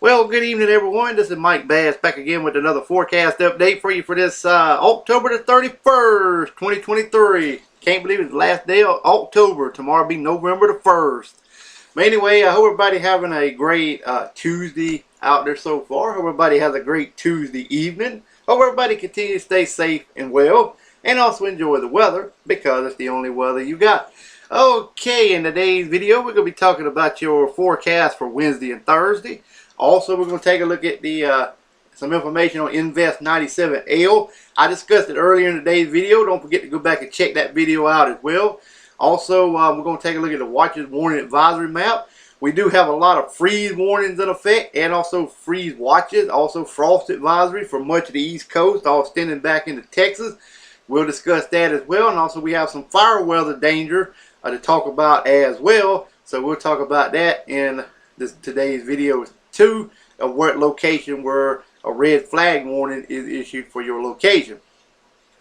Well, good evening, everyone. This is Mike Bass back again with another forecast update for you for this October the 31st, 2023. Can't believe it's the last day of October. Tomorrow will be November the 1st. But anyway, I hope everybody having a great Tuesday out there so far. Hope everybody has a great Tuesday evening. Hope everybody continues to stay safe and well. And also enjoy the weather, because it's the only weather you got. Okay, in today's video, we're going to be talking about your forecast for Wednesday and Thursday. Also, we're going to take a look at the some information on Invest 97L. I discussed it earlier in today's video. Don't forget to go back and check that video out as well. Also, we're going to take a look at the Watches Warning Advisory map. We do have a lot of freeze warnings in effect, and also freeze watches. Also, frost advisory for much of the East Coast, all extending back into Texas. We'll discuss that as well. And also, we have some fire weather danger to talk about as well. So we'll talk about that in today's video too, of what location where a red flag warning is issued for your location.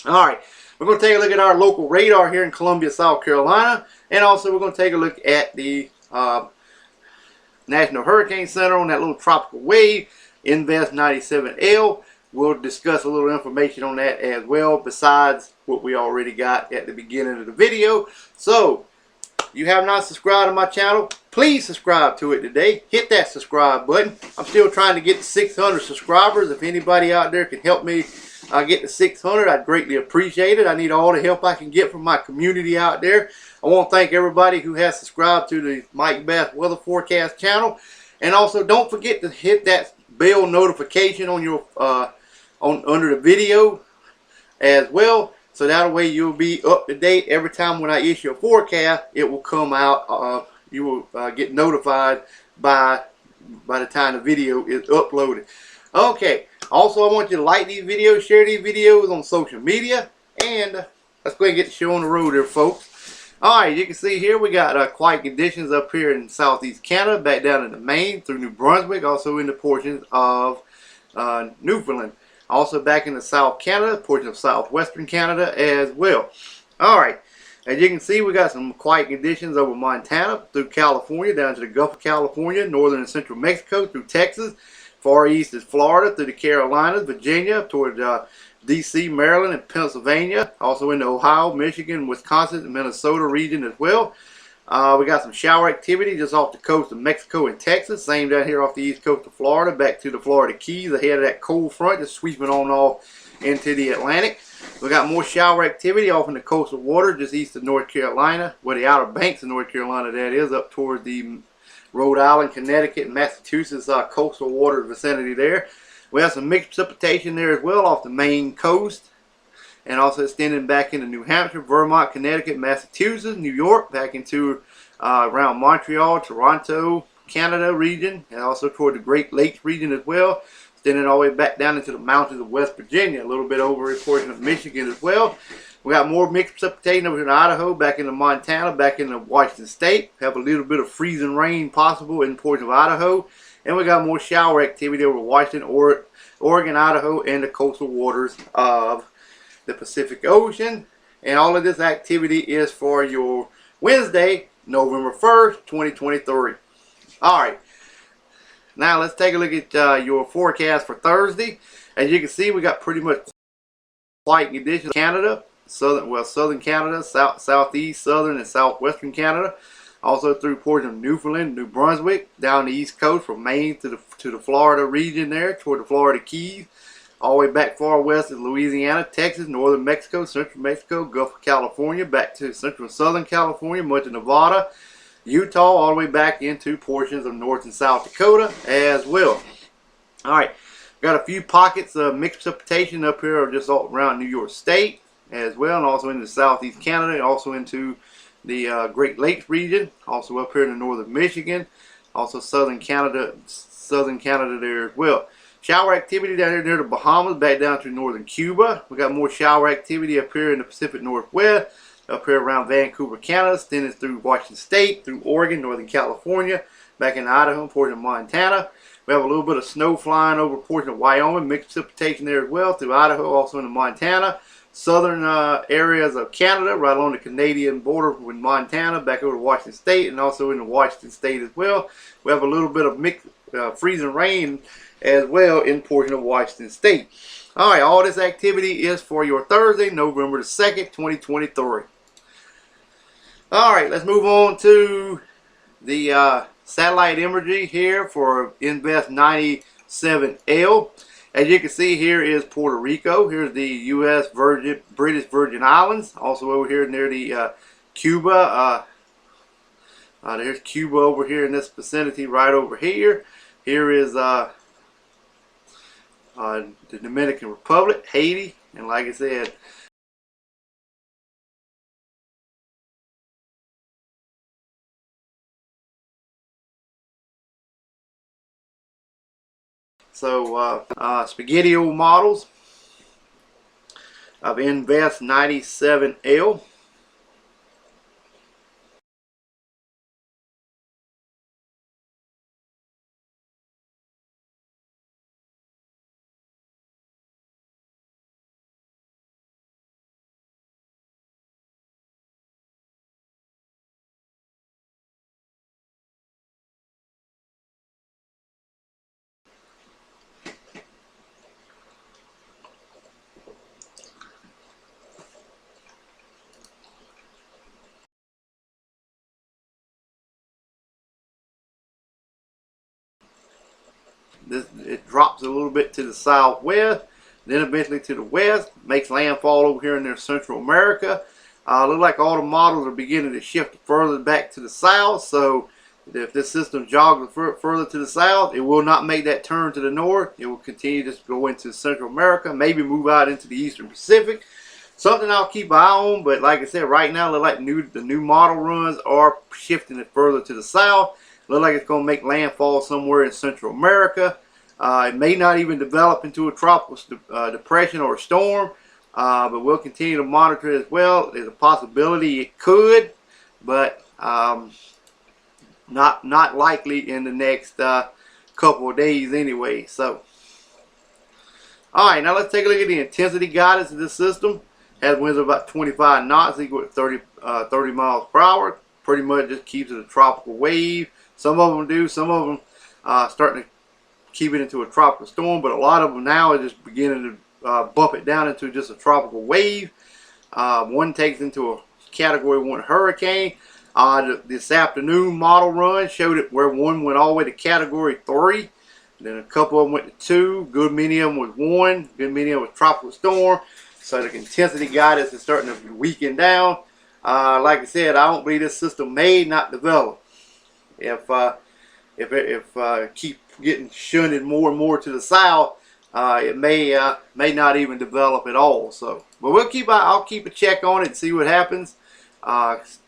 Alright, we're going to take a look at our local radar here in Columbia, South Carolina, and also we're going to take a look at the National Hurricane Center on that little tropical wave, Invest 97L. We'll discuss a little information on that as well, besides what we already got at the beginning of the video. So, you have not subscribed to my channel, please subscribe to it today. Hit that subscribe button. I'm still trying to get to 600 subscribers. If anybody out there can help me get to 600, I'd greatly appreciate it. I need all the help I can get from my community out there. I want to thank everybody who has subscribed to the Mike Bass Weather Forecast channel. And also, don't forget to hit that bell notification on your under the video as well. So that way you'll be up to date every time when I issue a forecast. It will come out. You will get notified by the time the video is uploaded. Okay. Also, I want you to like these videos, share these videos on social media, and let's go ahead and get the show on the road there, folks. All right, you can see here we got quiet conditions up here in southeast Canada, back down into Maine through New Brunswick, also in the portions of Newfoundland. Also back in the South Canada, portion of southwestern Canada as well. Alright, as you can see, we got some quiet conditions over Montana, through California, down to the Gulf of California, northern and central Mexico, through Texas. Far east is Florida, through the Carolinas, Virginia, toward D.C., Maryland, and Pennsylvania. Also into Ohio, Michigan, Wisconsin, and Minnesota region as well. We got some shower activity just off the coast of Mexico and Texas. Same down here off the east coast of Florida, back to the Florida Keys, ahead of that cold front, just sweeping on off into the Atlantic. We got more shower activity off in the coastal water, just east of North Carolina, where the Outer Banks of North Carolina that is, up toward the Rhode Island, Connecticut, and Massachusetts coastal water vicinity there. We have some mixed precipitation there as well off the Maine coast, and also extending back into New Hampshire, Vermont, Connecticut, Massachusetts, New York, back into around Montreal, Toronto, Canada region, and also toward the Great Lakes region as well. Extending all the way back down into the mountains of West Virginia, a little bit over a portion of Michigan as well. We got more mixed precipitation over in Idaho, back into Montana, back into Washington State. Have a little bit of freezing rain possible in portions of Idaho. And we got more shower activity over Washington, Oregon, Idaho, and the coastal waters of the Pacific Ocean. And all of this activity is for your Wednesday, November 1st, 2023. Alright, now let's take a look at your forecast for Thursday. As you can see, we got pretty much quiet conditions. Canada, southern Canada, southeast, southern, and southwestern Canada. Also through portions of Newfoundland, New Brunswick, down the east coast from Maine to the Florida region there, toward the Florida Keys. All the way back far west is Louisiana, Texas, northern Mexico, central Mexico, Gulf of California, back to central and southern California, much of Nevada, Utah, all the way back into portions of North and South Dakota as well. Alright, got a few pockets of mixed precipitation up here just all around New York State as well, and also into southeast Canada, and also into the Great Lakes region, also up here in the northern Michigan, also southern Canada there as well. Shower activity down here near the Bahamas, back down to northern Cuba. We got more shower activity up here in the Pacific Northwest, up here around Vancouver, Canada, extending through Washington State, through Oregon, Northern California, back in Idaho, portion of Montana. We have a little bit of snow flying over portion of Wyoming, mixed precipitation there as well, through Idaho, also into Montana. southern areas of Canada, right along the Canadian border with Montana, back over to Washington State, and also in the Washington State as well. We have a little bit of freezing rain as well in portion of Washington State. All right, all this activity is for your Thursday, November the 2nd, 2023. All right, let's move on to the satellite imagery here for Invest 97L. As you can see, here is Puerto Rico. Here's the U.S. British Virgin Islands. Also over here near the Cuba. There's Cuba over here in this vicinity right over here. Here is the Dominican Republic, Haiti, and like I said, so spaghetti models of Invest 97L. It drops a little bit to the southwest, then eventually to the west, makes landfall over here in their Central America. Look like all the models are beginning to shift further back to the south, so if this system jogs further to the south, it will not make that turn to the north. It will continue to go into Central America, maybe move out into the Eastern Pacific. Something I'll keep an eye on, but like I said, right now, look like the new model runs are shifting it further to the south. Look like it's going to make landfall somewhere in Central America. It may not even develop into a tropical depression or a storm, but we'll continue to monitor it as well. There's a possibility it could, but not likely in the next couple of days anyway. So, all right, now let's take a look at the intensity guidance of this system. Has winds of about 25 knots, equal to 30 miles per hour. Pretty much just keeps it a tropical wave. Some of them do. Some of them starting to keep it into a tropical storm, but a lot of them now are just beginning to bump it down into just a tropical wave. One takes into a Category 1 hurricane. This afternoon model run showed it where one went all the way to Category 3. Then a couple of them went to 2. Good many of them was 1. Good many of them was tropical storm. So the intensity guidance is starting to weaken down. Like I said, I don't believe this system may not develop. If keep getting shunted more and more to the south, it may not even develop at all. So, but I'll keep a check on it and see what happens.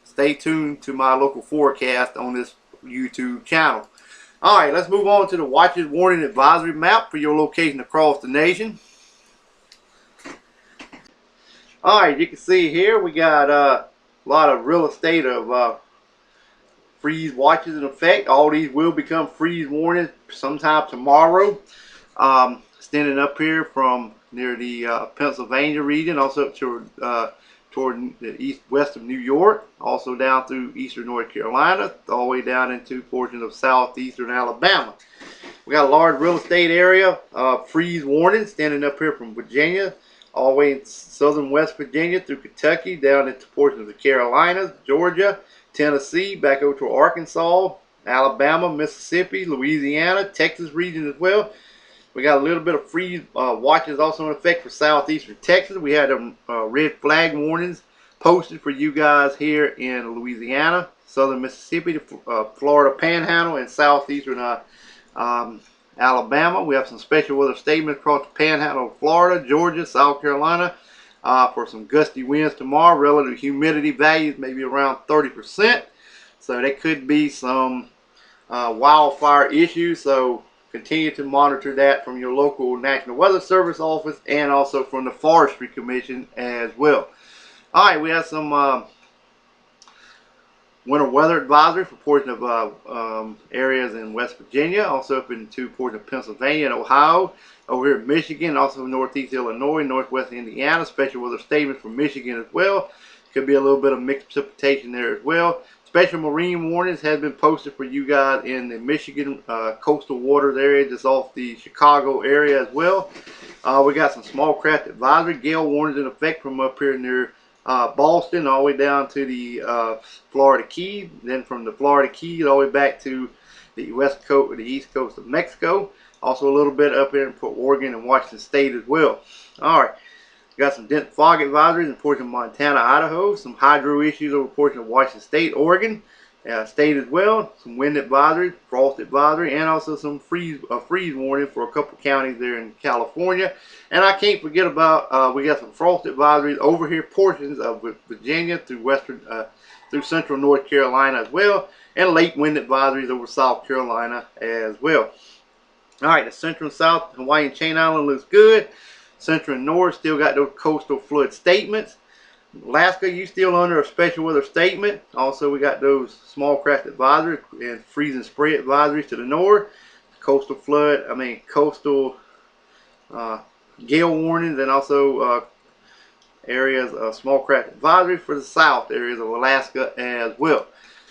Stay tuned to my local forecast on this YouTube channel. All right, let's move on to the Watches Warning Advisory map for your location across the nation. All right, you can see here we got a lot of real estate of freeze watches in effect. All these will become freeze warnings sometime tomorrow. Extending up here from near the Pennsylvania region, also up toward the west of New York, also down through eastern North Carolina, all the way down into portions of southeastern Alabama. We got a large real estate area freeze warning standing up here from Virginia, all the way in southern West Virginia through Kentucky, down into portions of the Carolinas, Georgia, Tennessee, back over to Arkansas, Alabama, Mississippi, Louisiana, Texas region as well. We got a little bit of freeze watches also in effect for southeastern Texas. We had red flag warnings posted for you guys here in Louisiana, southern Mississippi, the Florida Panhandle, and southeastern Alabama. We have some special weather statements across the Panhandle of Florida, Georgia, South Carolina for some gusty winds tomorrow. Relative humidity values maybe around 30%. So there could be some wildfire issues. So continue to monitor that from your local National Weather Service office and also from the Forestry Commission as well. All right, we have some winter weather advisory for portions of areas in West Virginia, also up into portions of Pennsylvania and Ohio, over here in Michigan, also northeast Illinois, northwest Indiana. Special weather statements for Michigan as well. Could be a little bit of mixed precipitation there as well. Special marine warnings has been posted for you guys in the Michigan coastal waters area, just off the Chicago area as well. We got some small craft advisory, gale warnings in effect from up here near Boston all the way down to the Florida Keys. Then from the Florida Keys all the way back to the west coast or the east coast of Mexico. Also a little bit up here in Oregon and Washington State as well. All right. Got some dense fog advisories in portion of Montana, Idaho. Some hydro issues over portion of Washington State, Oregon State as well. Some wind advisories, frost advisory, and also some freeze warning for a couple counties there in California. And I can't forget about we got some frost advisories over here, portions of Virginia through central North Carolina as well, and late wind advisories over South Carolina as well. All right, the central and south Hawaiian Chain Island looks good. Central and north still got those coastal flood statements. Alaska, you still under a special weather statement. Also, we got those small craft advisories and freeze and spray advisories to the north. Coastal gale warnings, and also areas of small craft advisory for the south areas of Alaska as well.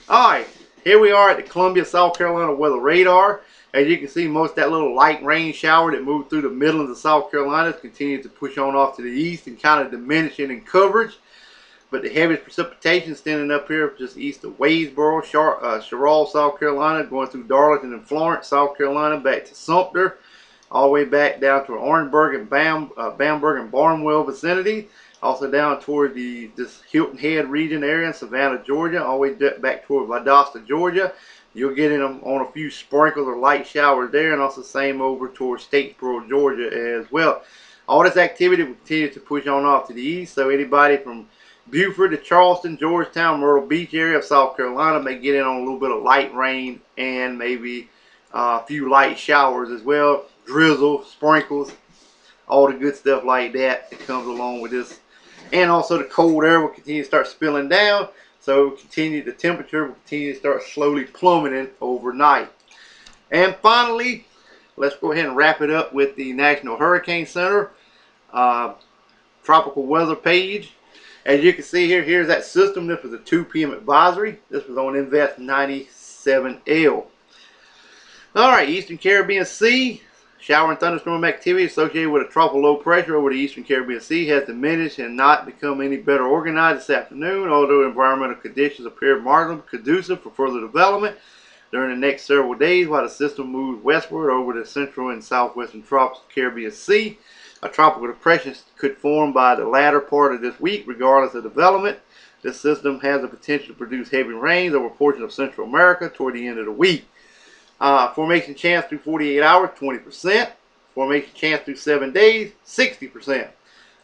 All right, here we are at the Columbia, South Carolina weather radar. As you can see, most of that little light rain shower that moved through the Midlands of South Carolina continues to push on off to the east and kind of diminishing in coverage. But the heaviest precipitation standing up here just east of Wadesboro, Sherrill, South Carolina, going through Darlington and Florence, South Carolina, back to Sumter, all the way back down to Orangeburg and Bamberg and Barnwell vicinity. Also down toward this Hilton Head region area in Savannah, Georgia, all the way back toward Valdosta, Georgia. You'll get in them on a few sprinkles or light showers there, and also same over towards Statesboro, Georgia as well. All this activity will continue to push on off to the east, so anybody from Beaufort to Charleston, Georgetown, Myrtle Beach area of South Carolina may get in on a little bit of light rain and maybe a few light showers as well. Drizzle, sprinkles, all the good stuff like that comes along with this. And also the cold air will continue to start spilling down. So the temperature will continue to start slowly plummeting overnight. And finally, let's go ahead and wrap it up with the National Hurricane Center tropical weather page. As you can see here, here's that system. This was a 2 p.m. advisory. This was on Invest 97L. All right, Eastern Caribbean Sea. Shower and thunderstorm activity associated with a tropical low pressure over the Eastern Caribbean Sea has diminished and not become any better organized this afternoon, although environmental conditions appear marginally conducive for further development during the next several days while the system moves westward over the central and southwestern tropical Caribbean Sea. A tropical depression could form by the latter part of this week regardless of development. This system has the potential to produce heavy rains over portions of Central America toward the end of the week. Formation chance through 48 hours, 20%. Formation chance through 7 days, 60%.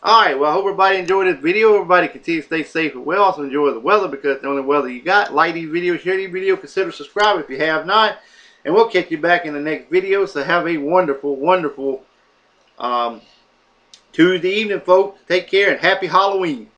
Alright, well, I hope everybody enjoyed this video. Everybody continue to stay safe and well. Also enjoy the weather because it's the only weather you got. Like these videos, share these videos, consider subscribing if you have not. And we'll catch you back in the next video. So have a wonderful, wonderful Tuesday evening, folks. Take care and happy Halloween.